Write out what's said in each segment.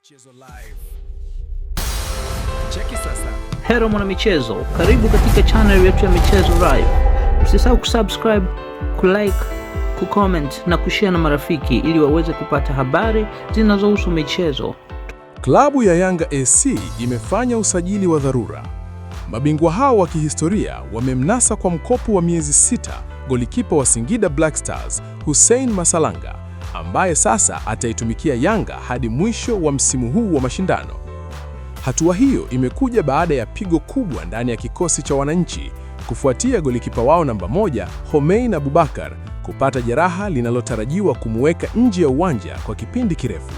Michezo live. Cheki sasa. Hello mwana michezo, karibu katika channel yetu ya Michezo Live. Usisahau kusubscribe, kulike, kucomment na kushare na marafiki ili waweze kupata habari zinazohusu michezo. Klabu ya Yanga AC imefanya usajili wa dharura. Mabingwa hao wa kihistoria wamemnasa kwa mkopo wa miezi 6 golikipa wa Singida Black Stars Hussein Masalanga, ambaye sasa ataitumikia Yanga hadi mwisho wa msimu huu wa mashindano. Hatua hiyo imekuja baada ya pigo kubwa ndani ya kikosi cha wananchi kufuatia golikipa wao namba 1 Homein Abubakar kupata jeraha linalotarajiwa kumweka nje ya uwanja kwa kipindi kirefu.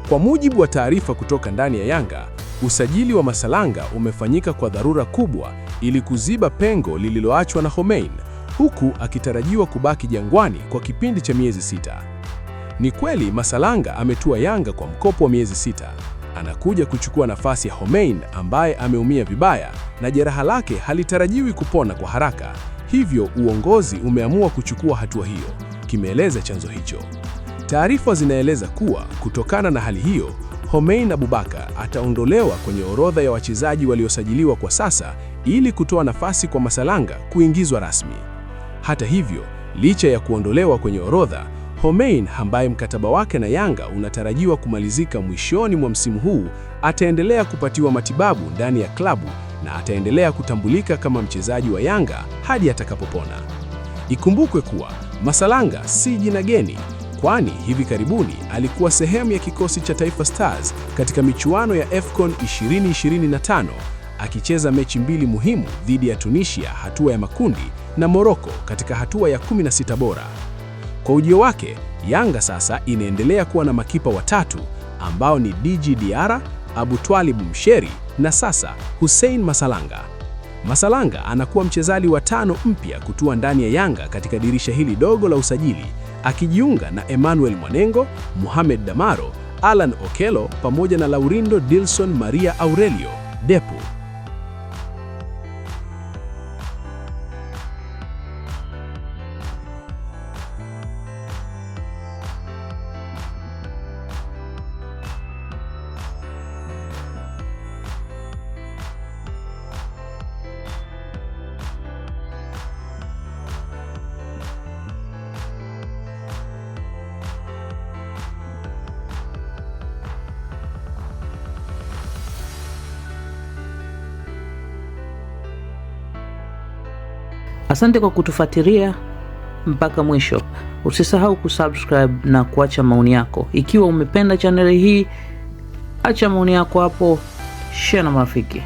Kwa mujibu wa taarifa kutoka ndani ya Yanga, usajili wa Masalanga umefanyika kwa dharura kubwa ili kuziba pengo lililoachwa na Homein, huku akitarajiwa kubaki Jangwani kwa kipindi cha miezi 6. Ni kweli Masalanga ametua Yanga kwa mkopo wa miezi 6. Anakuja kuchukua nafasi ya Homein ambaye ameumia vibaya na jeraha lake halitarajiwi kupona kwa haraka. Hivyo uongozi umeamua kuchukua hatua hiyo, kimeeleza chanzo hicho. Taarifa zinaeleza kuwa kutokana na hali hiyo, Homein Abubakar ataondolewa kwenye orodha ya wachezaji waliosajiliwa kwa sasa ili kutoa nafasi kwa Masalanga kuingizwa rasmi. Hata hivyo, licha ya kuondolewa kwenye orodha, Homein ambaye mkataba wake na Yanga unatarajiwa kumalizika mwishoni mwa msimu huu ataendelea kupatiwa matibabu ndani ya klabu na ataendelea kutambulika kama mchezaji wa Yanga hadi atakapopona. Ikumbukwe kuwa Masalanga si jina geni, kwani hivi karibuni alikuwa sehemu ya kikosi cha Taifa Stars katika michuano ya AFCON 2025 akicheza mechi 2 muhimu dhidi ya Tunisia hatua ya makundi na Morocco katika hatua ya 16 bora. Kwa ujio wake, Yanga sasa inaendelea kuwa na makipa watatu ambao ni Djigui Diarra, Abutwalib Msheri na sasa Hussein Masalanga. Masalanga anakuwa mchezaji wa 5 mpya kutua ndani ya Yanga katika dirisha hili dogo la usajili, akijiunga na Emmanuel Mwanengo, Mohamed Damaro, Alan Okello pamoja na Laurindo Dilson Maria Aurelio Depu. Asante kwa kutufuatilia mpaka mwisho. Usisahau kusubscribe na kuacha maoni yako. Ikiwa umependa channel hii, acha maoni yako hapo, share na marafiki.